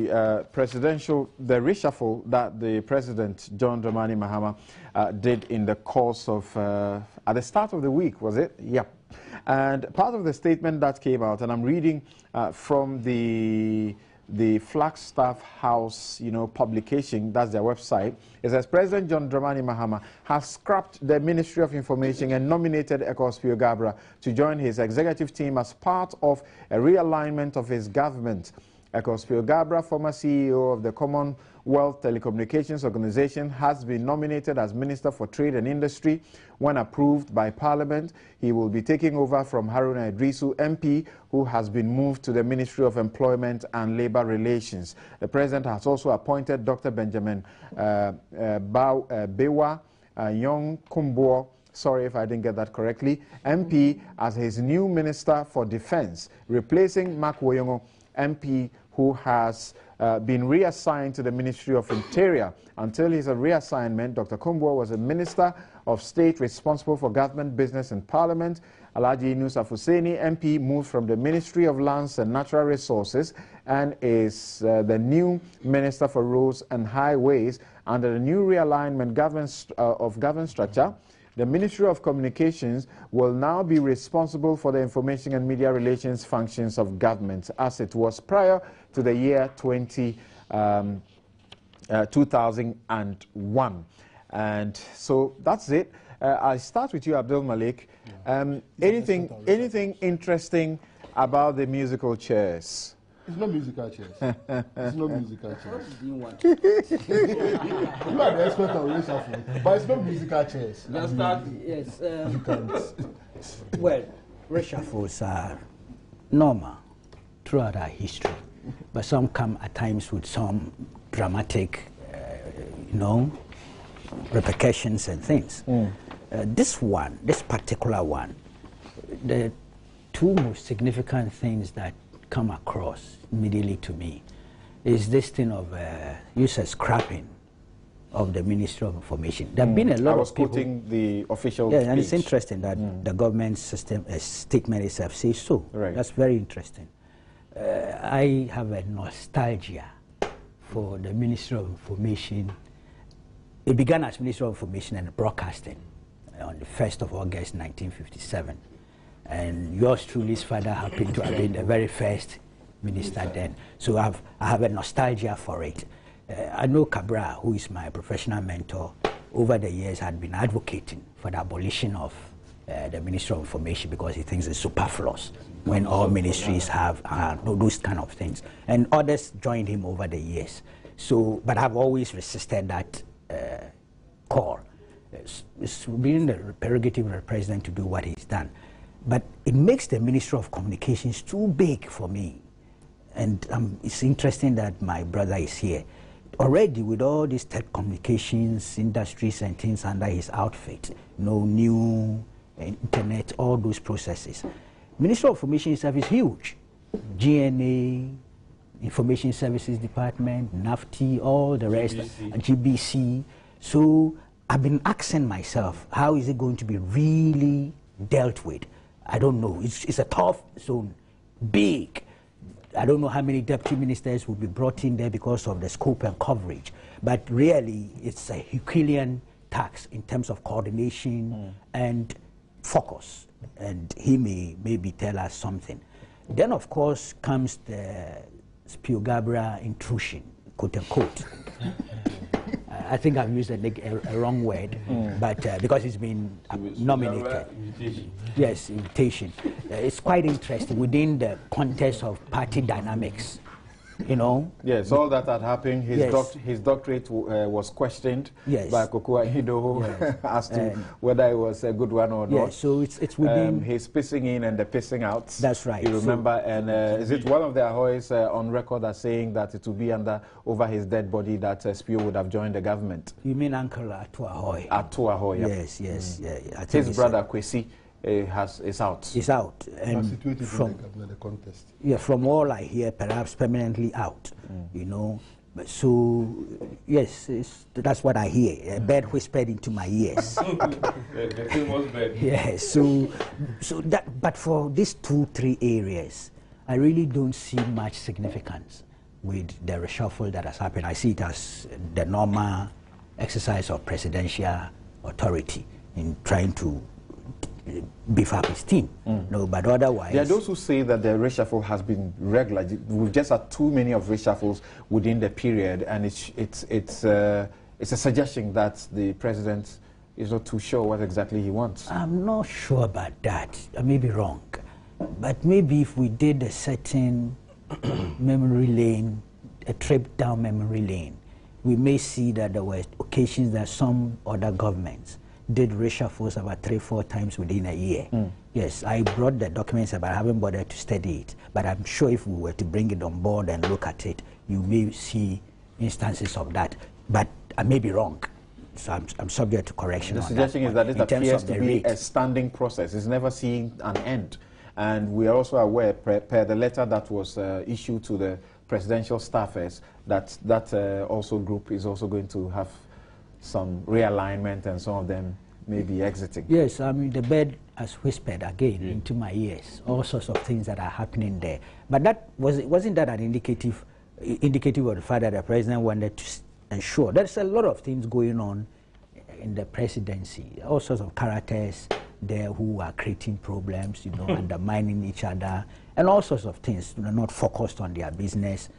The reshuffle that the President, John Dramani Mahama, did in the course of, at the start of the week, was it? Yeah. And part of the statement that came out, and I'm reading from the Flagstaff House, publication, that's their website. It says, President John Dramani Mahama has scrapped the Ministry of Information and nominated Spio Gabra to join his executive team as part of a realignment of his government. Spio Gabra, former CEO of the Commonwealth Telecommunications Organization, has been nominated as Minister for Trade and Industry. When approved by Parliament, he will be taking over from Haruna Idrisu, MP, who has been moved to the Ministry of Employment and Labour Relations. The President has also appointed Dr. Benjamin Bewa Young Kumbo, sorry if I didn't get that correctly, MP, as his new Minister for Defence, replacing Mark Woyongo, MP, who has been reassigned to the Ministry of Interior. Until his reassignment, Dr. Kumbo was a Minister of State responsible for government, business and Parliament. Alhaji Nusaf Hussaini, MP, moved from the Ministry of Lands and Natural Resources and is the new Minister for Roads and Highways. Under the new realignment of government structure, the Ministry of Communications will now be responsible for the information and media relations functions of government, as it was prior to the year 2001. And so that's it. I'll start with you, Abdul Malik. Anything interesting about the musical chairs? It's not musical chairs. It's not musical chairs. What do you want? You are the expert on reshuffle, but it's not musical chairs. Let's start. Yes. Well, reshuffles are normal throughout our history, but some come at times with some dramatic, repercussions and things. This particular one, the two most significant things that come across immediately to me is this thing of scrapping of the Ministry of Information. There have been a lot of people. I was quoting the official and it's interesting that the government statement itself says so. Right. That's very interesting. I have a nostalgia for the Ministry of Information. It began as Ministry of Information and Broadcasting on the 1st of August 1957. And yours truly's father happened to have been the very first minister then. So I have a nostalgia for it. I know Cabral, who is my professional mentor, over the years had been advocating for the abolition of the Ministry of Information because he thinks it's superfluous when all ministries have those kind of things. And others joined him over the years. So, but I've always resisted that call. It's been the prerogative of the president to do what he's done. But it makes the Ministry of Communications too big for me. And it's interesting that my brother is here. Already with all these telecommunications industries and things under his outfit, new internet, all those processes. Ministry of Information itself is huge. GNA, Information Services Department, NAFTI, all the rest, GBC. So I've been asking myself, how is it going to be really dealt with? I don't know. It's a tough zone, big. I don't know how many deputy ministers will be brought in there because of the scope and coverage. But really, it's a Herculean task in terms of coordination and focus. And he may maybe tell us something. Then, of course, comes the Spio Gabra intrusion, quote unquote. I think I've used a wrong word, but because it's been nominated. Yes, invitation. It's quite interesting within the context of party dynamics, Yes, all that had happened. His doctorate was questioned by Kokua Hido as to whether it was a good one or not. Yes, so it's within. He's pissing in and the pissing out. That's right. You remember, and is it one of the Ahoys on record as saying that it will be over his dead body that Spio would have joined the government? You mean Uncle Atu Ahoy? Atu Ahoy, yeah. Yes. Yeah, I think his brother Kwesi is out. Is out. And situated from the contest. Yeah, from all I hear, perhaps permanently out. But so yes, that's what I hear. A bird whispered into my ears. The famous bird. Yeah. So that. But for these 2-3 areas, I really don't see much significance. with the reshuffle that has happened. I see it as the normal exercise of presidential authority in trying to beef up his team. No, but otherwise... There are those who say that the reshuffle has been regular. We've just had too many of reshuffles within the period, and it's a suggestion that the president is not too sure what exactly he wants. I'm not sure about that. I may be wrong. But maybe if we did a certain memory lane, a trip down memory lane, we may see that there were occasions that some other governments did reshuffles about 3-4 times within a year. Yes, I brought the documents, but I haven't bothered to study it. But I'm sure if we were to bring it on board and look at it, you may see instances of that. But I may be wrong. So I'm subject to correction. The on suggestion that is that it appears to be rate. a standing process. It's never seeing an end. And we are also aware, per the letter that was issued to the presidential staffers, that also group is also going to have some realignment, and some of them may be exiting. Yes, I mean, the bird has whispered again into my ears, all sorts of things that are happening there. But that wasn't that an indicative of the fact that the president wanted to ensure there's a lot of things going on in the presidency, all sorts of characters there who are creating problems, undermining each other, and all sorts of things, not focused on their business.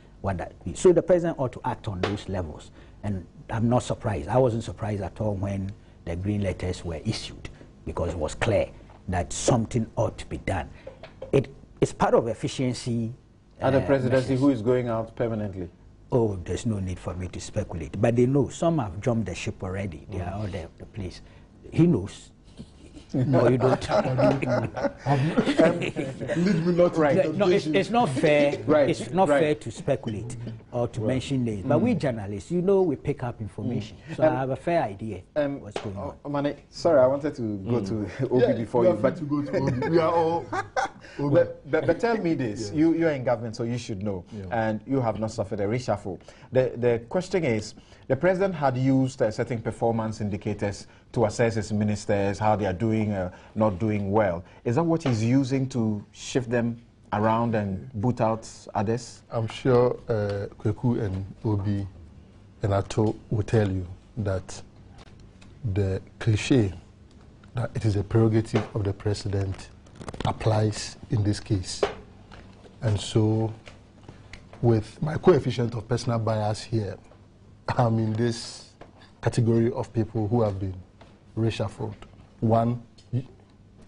So the president ought to act on those levels. And I'm not surprised. I wasn't surprised at all when the green letters were issued, because it was clear that something ought to be done. It's part of efficiency. And the presidency, who is going out permanently? Oh, there's no need for me to speculate. But they know. Some have jumped the ship already. They are all there, the place. He knows. No, you don't. Lead me not to No, it's not fair. Right. It's not fair to speculate or to mention names. But we journalists, we pick up information. So I have a fair idea what's going on. Mane, sorry, I wanted to go to Obi before you, but to go to Obi. We are all Obi. But tell me this: you are in government, so you should know, and you have not suffered a reshuffle. The question is, the president had used certain performance indicators to assess his ministers, how they are doing, not doing well. Is that what he's using to shift them around and boot out others? I'm sure Kweku and Obi and Ato will tell you that the cliche that it is a prerogative of the president applies in this case. And so, with my coefficient of personal bias here, I'm in this category of people who have been reshuffled. One,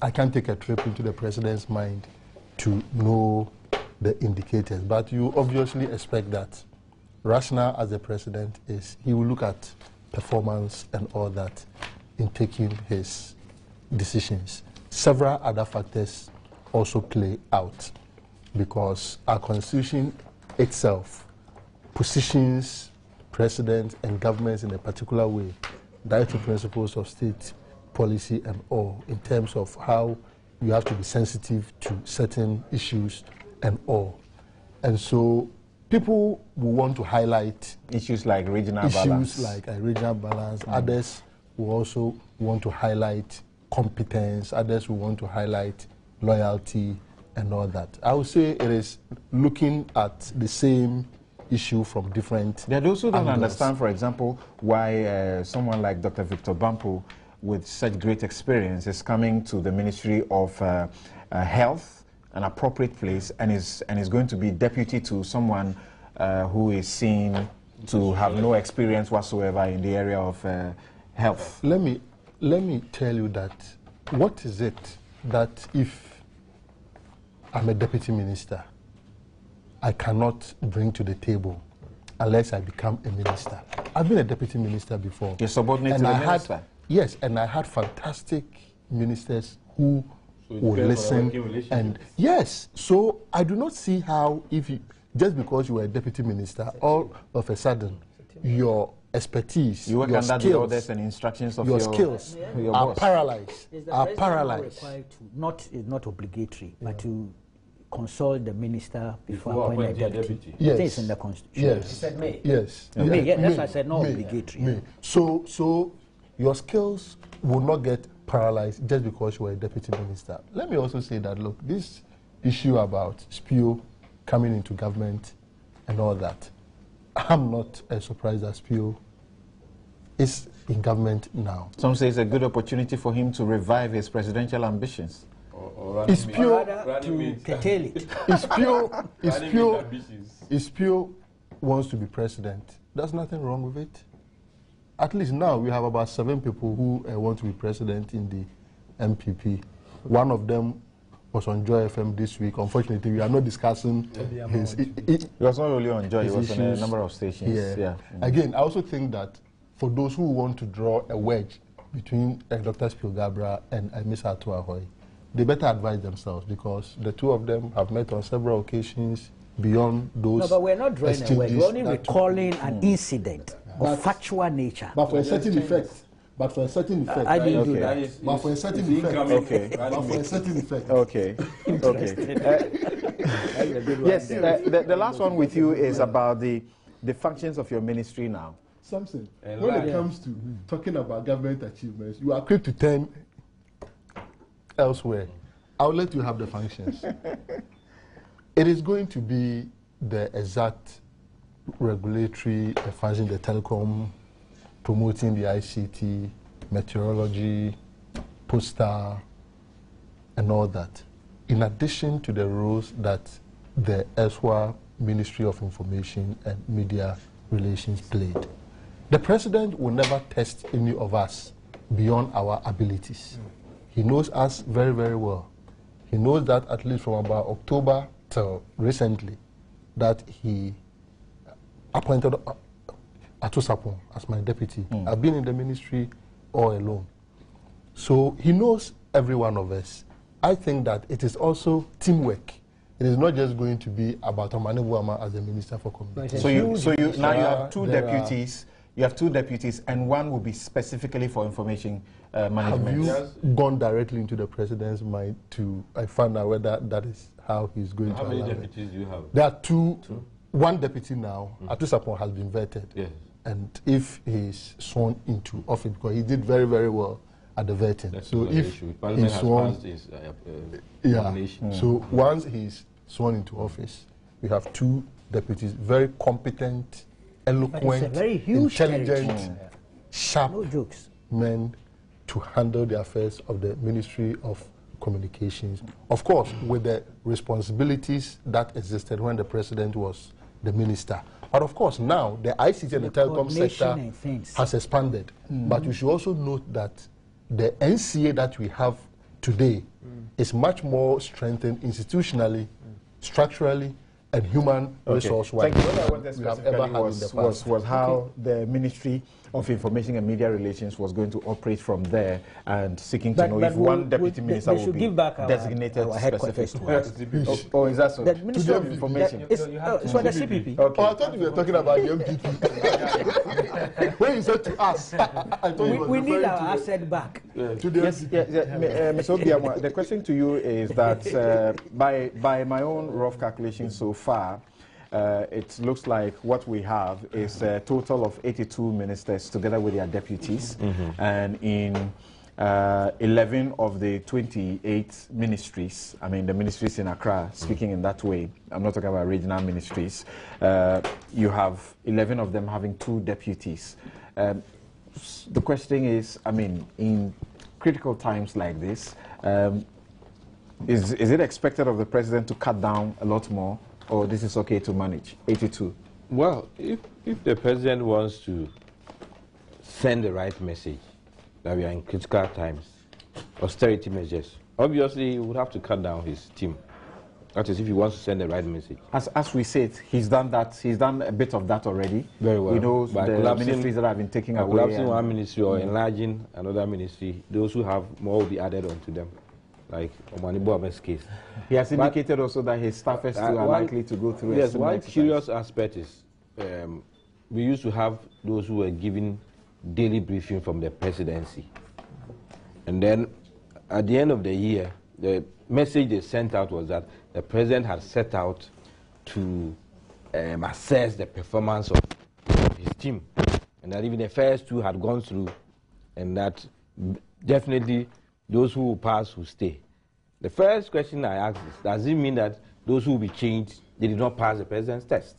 I can't take a trip into the president's mind to know the indicators, but you obviously expect that. Rational as the president is, he will look at performance and all that in taking his decisions. Several other factors also play out, because our constitution itself positions presidents and governments in a particular way, directive principles of state policy and all, in terms of how you have to be sensitive to certain issues and all. And so people will want to highlight issues like regional balance. Others will also want to highlight competence. Others will want to highlight loyalty and all that. I would say it is looking at the same issue from different They also don't angles. understand, for example, why someone like Dr. Victor Bampo, with such great experience, is coming to the Ministry of Health, an appropriate place, and is going to be deputy to someone who is seen to have no experience whatsoever in the area of health. Let me tell you that what is it that if I'm a deputy minister, I cannot bring to the table unless I become a minister. I've been a deputy minister before. You're subordinate to the minister? Yes, and I had fantastic ministers who would listen. And yes, so I do not see how, just because you were a deputy minister, all of a sudden your expertise, you work your under skills, the orders and instructions of your skills your are boss. paralyzed. Are paralyzed. It's not obligatory, but to consult the minister before appointing a deputy. Yes. It's in the constitution. Yes. You said may. Yes. May. Yeah, that's why I said not obligatory. May. So your skills will not get paralyzed just because you were a deputy minister. Let me also say that, look, this issue about Spio coming into government and all that, I'm not surprised that Spio is in government now. Some say it's a good opportunity for him to revive his presidential ambitions. Is Spio to curtail it? If Spio wants to be president, there's nothing wrong with it. At least now we have about 7 people who want to be president in the MPP. One of them was on Joy FM this week. Unfortunately, we are not discussing his... It was not really on Joy, it was on a number of stations. Yeah. Again, I also think that for those who want to draw a wedge between Dr. Spio Gabra and Ms. Atuahoy, they better advise themselves, because the two of them have met on several occasions beyond those. No, but we're not drawing a wedge. We're only recalling an incident of factual nature. But for a certain effect. I didn't do that. But for a certain effect. Okay. But for a certain effect. Okay. Yes, the last one with you is about the functions of your ministry now. Something. When it comes to talking about government achievements, you are quick to turn elsewhere. I'll let you have the functions. It is going to be the exact regulatory function, the telecom, promoting the ICT, meteorology, postal, and all that. In addition to the roles that the ESWA Ministry of Information and Media Relations played. The president will never test any of us beyond our abilities. He knows us very, very well. He knows that at least from about October till recently, that he appointed Atusapon as my deputy. I've been in the ministry all alone. So he knows every one of us. I think that it is also teamwork. It is not just going to be about Omane Buama as the Minister for Communication. So you now you have 2 deputies. You have 2 deputies, and one will be specifically for information management. Have you gone directly into the president's mind to find out whether that is how he's going to allow it? How many deputies do you have? There are 2. 1 deputy now. Atusapon has been vetted. Yes. And if he's sworn into office, because he did very, very well at the vetting. That's so if he's sworn, so once he's sworn into office, we have 2 deputies, very competent, eloquent, very huge intelligent, sharp jokes. men to handle the affairs of the Ministry of Communications. Of course, with the responsibilities that existed when the president was the minister. But of course, now the ICT and the telecom sector has expanded. But you should also note that the NCA that we have today is much more strengthened institutionally, structurally, and human resource-wise. Thank you. What I wanted specifically was how the Ministry of Information and Media Relations was going to operate from there, and seeking to know if one deputy minister will be designated specific to us. Oh, is that so? The Ministry of Information. It's for the CPP. Okay. Oh, I thought you were talking about the MPP. When you said to us, I thought you were we need our asset back. To the Mr. Obiama, the question to you is that by my own rough calculation so far, it looks like what we have is a total of 82 ministers together with their deputies, and in 11 of the 28 ministries, I mean the ministries in Accra, speaking in that way, I'm not talking about regional ministries, you have 11 of them having 2 deputies. The question is, I mean, in critical times like this, is it expected of the president to cut down a lot more, or this is okay to manage, 82? Well, if the president wants to send the right message that we are in critical times, austerity measures, obviously he would have to cut down his team. That is, if he wants to send the right message. As we said, he's done that. He's done a bit of that already. Very well. We know the ministries that have been taken away. Collapsing one ministry or enlarging another ministry, those who have more will be added onto them, like Omane Buama's case. He has indicated also that his staffers are likely to go through. Yes, one curious aspect is we used to have those who were given daily briefing from the presidency, and then at the end of the year, the message they sent out was that the president had set out to assess the performance of his team, and that even the first 2 had gone through, and that definitely those who will pass will stay. The first question I asked is, does it mean that those who will be changed, they did not pass the president's test?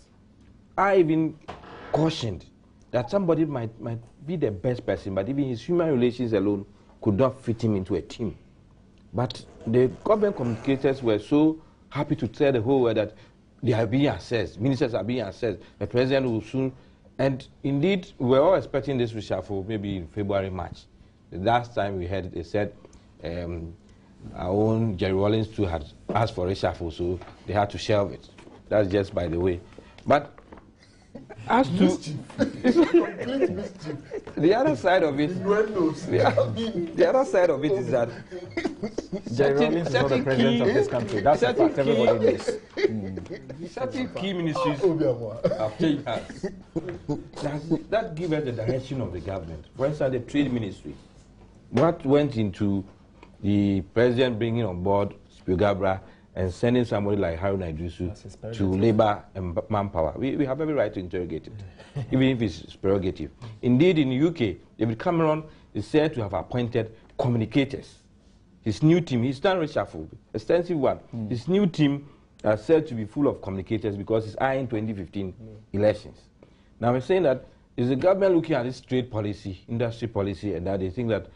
I even cautioned that somebody might be the best person, but even his human relations alone could not fit him into a team. But the government communicators were so happy to tell the whole world that they are being assessed, ministers are being assessed, the president will soon, and indeed we were all expecting this reshuffle maybe in February, March. The last time we heard it, they said our own Jerry Rawlings too had asked for reshuffle, so they had to shelve it. That's just by the way. But as to the other side of it, the other side of it is that Jerry Rawlings is not the president of this country. That's a fact. Everybody knows. Certain key ministries have changed hands. That gives us the direction of the government. For instance, the trade ministry. What went into the president bringing on board Spio and sending somebody like Haruna Idrisu to labor and manpower? We have every right to interrogate it, even if it's prerogative. Indeed, in the UK, David Cameron is said to have appointed communicators. His new team, he's done reshuffle, extensive one. His new team are said to be full of communicators because he's eyeing 2015 elections. Now, we're saying that is the government looking at this trade policy, industry policy, and that they think that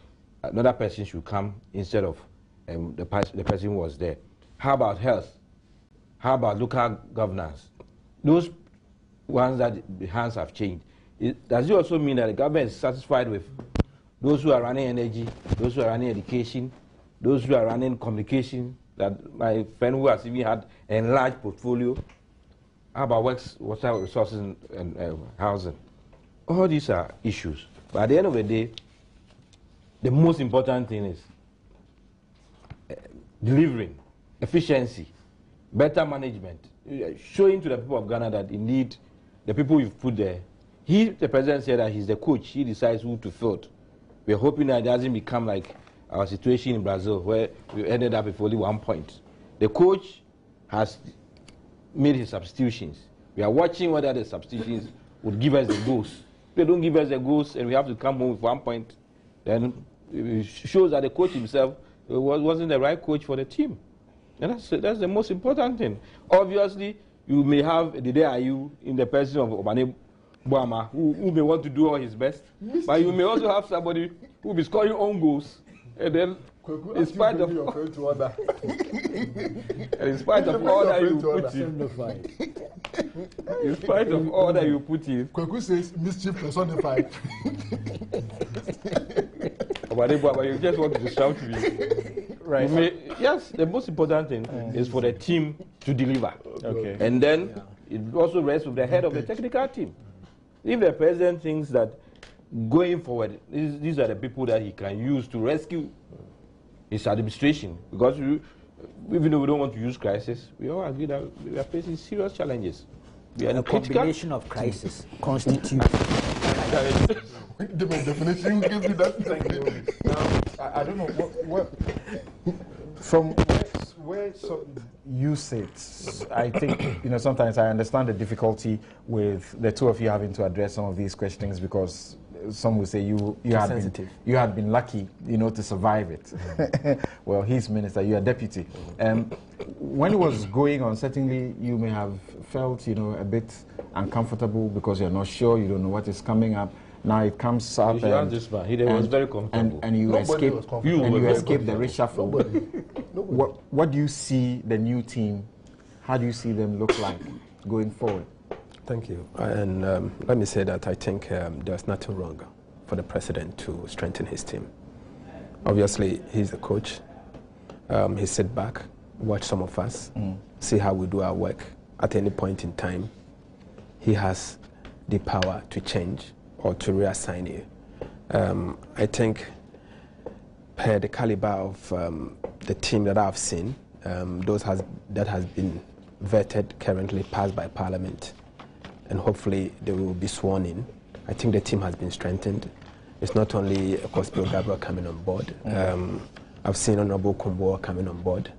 another person should come instead of the person who was there. How about health? How about local governance? Those ones that the hands have changed. Does it also mean that the government is satisfied with those who are running energy, those who are running education, those who are running communication, that my friend who has even had a large portfolio? How about water resources and housing? All these are issues. But at the end of the day, the most important thing is delivering, efficiency, better management, showing to the people of Ghana that indeed the people you've put there, the president said that he's the coach, he decides who to field. We're hoping that it doesn't become like our situation in Brazil where we ended up with only 1 point. The coach has made his substitutions. We are watching whether the substitutions would give us the goals. If they don't give us the goals and we have to come home with 1 point, then it shows that the coach himself wasn't the right coach for the team. And that's the most important thing. Obviously, you may have the day you in the person of Obane Boama who may want to do all his best, but you may also have somebody who will be scoring own goals. And then, in spite of all that you put in, in spite of all that you put in, Kweku says mischief personified. But you just want to shout to me. Right. Yes, the most important thing is for the team to deliver. Okay. And then it also rests with the head of the technical team. If the president thinks that going forward, these are the people that he can use to rescue his administration, because even though we don't want to use crisis, we all agree that we are facing serious challenges. We are a combination of crisis constitutes. The definition gives me that. Now, I don't know what from where you sit. I think sometimes I understand the difficulty with the two of you having to address some of these questions, because some will say you had been lucky, to survive it. Well, he's minister, you are deputy. When it was going on, certainly you may have felt, a bit uncomfortable because you're not sure, you don't know what is coming up. Now it comes up, he was very comfortable, and you escape the reshuffle. What do you see the new team? How do you see them look like going forward? Thank you. And let me say that I think there's nothing wrong for the president to strengthen his team. Obviously, he's a coach. He sit back, watch some of us, see how we do our work. At any point in time, he has the power to change or to reassign you. I think per the caliber of the team that I've seen, that has been vetted, currently passed by Parliament, and hopefully they will be sworn in. I think the team has been strengthened. It's not only, of course, Spio Gabriel coming on board. I've seen Honorable Kumbo coming on board.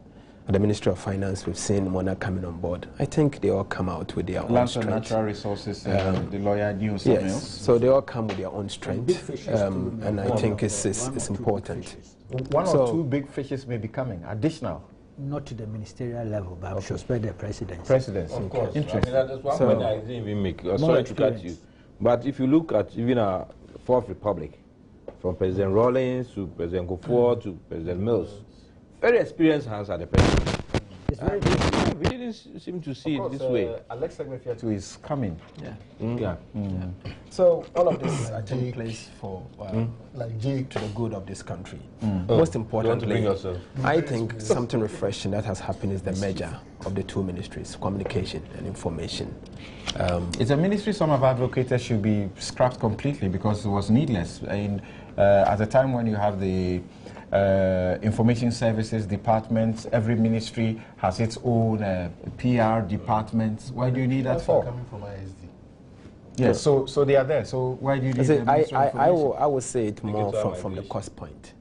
At the Ministry of Finance, we've seen Mona coming on board. I think they all come out with their own strength. Land and Natural Resources, the lawyer News. Yes, so they all come with their own strength, and I think it's important. One or two big fishes may be coming, additional. Not to the ministerial level, but should spread the presidency. Presidency. Of course. Interesting. That's one point I didn't even make. Sorry to cut you. But if you look at even our Fourth Republic, from President Rawlings to President Kufuor to President Mills, very experienced hands at the president. We didn't seem to see it this way. Alex Segmefiatu is coming. Yeah. So all of this I take place for like to the good of this country. Most importantly, I think something refreshing that has happened is the merger of the two ministries, communication and information. It's a ministry some have advocated should be scrapped completely because it was needless. And at a time when you have the information services department, every ministry has its own PR department. Why do you need that for? Coming from ISD. Yes, so they are there. So why do you need the Ministry of Information? I would say it more from the cost point.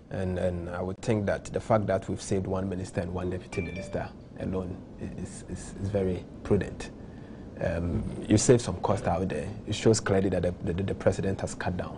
And I would think that the fact that we've saved one minister and one deputy minister alone is very prudent. You save some cost out there. It shows clearly that the president has cut down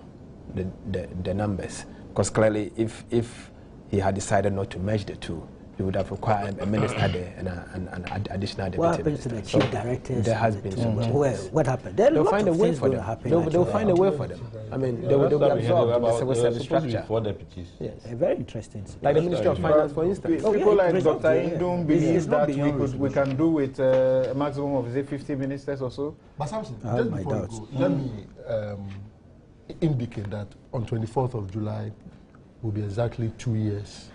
the numbers. Because clearly, if he had decided not to merge the two, he would have required a minister there and an additional deputy. What happened to the chief directors? There has been so much. What happened? They'll find a way for them. They'll find a way for them. I mean, they'll be absorbed in the civil service structure. Four deputies. Yes, a very interesting. Like the Ministry of Finance, for instance. People like Dr. Indum believe that we can do with a maximum of 50 ministers or so. But Samson, just before you go, let me indicate that on 24th of July will be exactly 2 years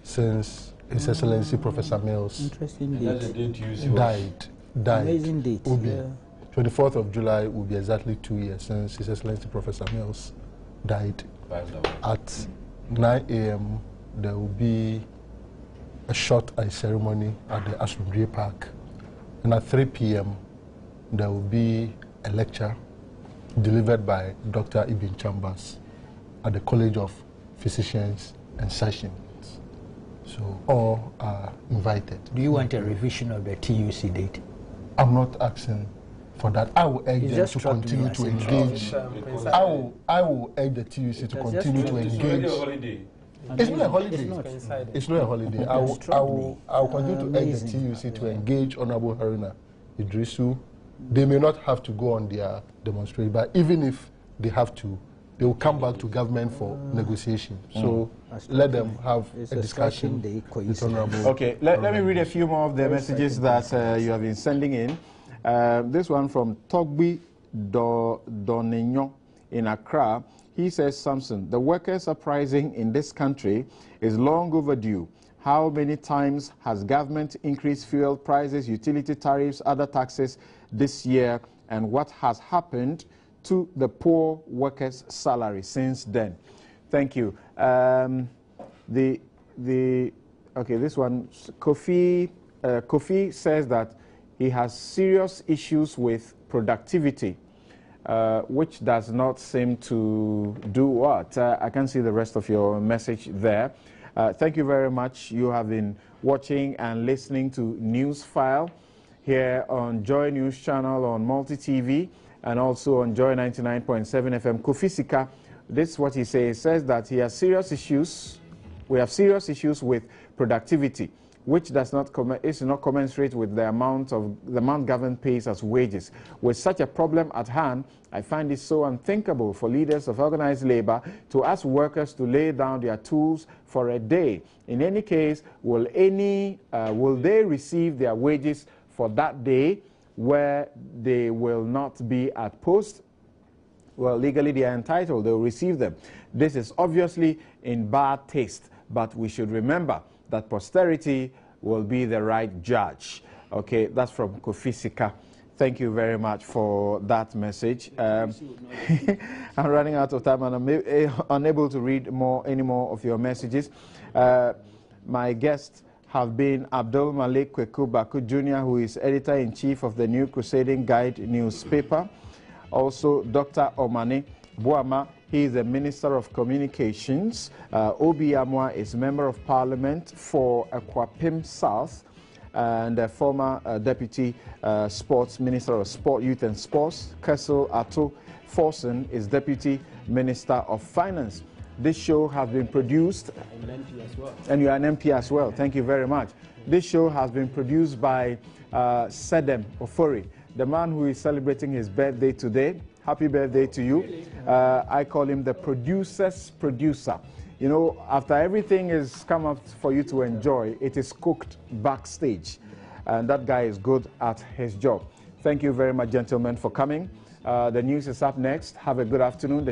since His Excellency Professor Mills died. Amazing date. 24th of July will be exactly 2 years since His Excellency Professor Mills died. At 9 a.m. there will be a short ice ceremony at the Asumdrie Park, and at 3 p.m. there will be a lecture delivered by Dr. Ibn Chambers at the College of Physicians and Surgeons. So all are invited. Do you want a revision of the TUC date? I'm not asking for that. I will urge them to continue to engage. I will urge the TUC to continue to engage. It's not a holiday. It's not a holiday. I will continue to urge the TUC to engage Honorable Haruna Idrisu. They may not have to go on their demonstration, but even if they have to, they will come back to government for negotiation. So let them have a discussion with Honorable. Okay, let me read a few more of the messages that you have been sending in. This one from Togbi Donenyo in Accra. He says, Samson, the workers' uprising in this country is long overdue. How many times has government increased fuel prices, utility tariffs, other taxes this year, and what has happened to the poor workers' salary since then? Thank you. Okay, this one, Kofi says that he has serious issues with productivity, which does not seem to do what? I can see the rest of your message there. Thank you very much. You have been watching and listening to News File here on Joy News Channel on Multi TV and also on Joy 99.7 FM. Kofi Sika, this is what he says. He says that he has serious issues. We have serious issues with productivity, which is not commensurate with the amount government pays as wages. With such a problem at hand, I find it so unthinkable for leaders of organized labor to ask workers to lay down their tools for a day. In any case, will they receive their wages for that day where they will not be at post? Well, legally they are entitled. They will receive them. This is obviously in bad taste, but we should remember that posterity will be the right judge. Okay, that's from Kofi Sika. Thank you very much for that message. I'm running out of time and I'm unable to read any more of your messages. My guests have been Abdul Malik Kweku Baku Jr., who is editor-in-chief of the New Crusading Guide newspaper. Also, Dr. Omane Boama. He is the Minister of Communications. Obi Amwa is Member of Parliament for Akwapim South and a former Deputy Sports Minister of Sport, Youth and Sports. Kessel Ato Forson is Deputy Minister of Finance. This show has been produced. I'm an MP as well. And you are an MP as well. Thank you very much. This show has been produced by Sedem Ofori, the man who is celebrating his birthday today. happy birthday to you. I call him the producer's producer. You know, after everything is come up for you to enjoy, it is cooked backstage. And that guy is good at his job. Thank you very much, gentlemen, for coming. The news is up next. Have a good afternoon.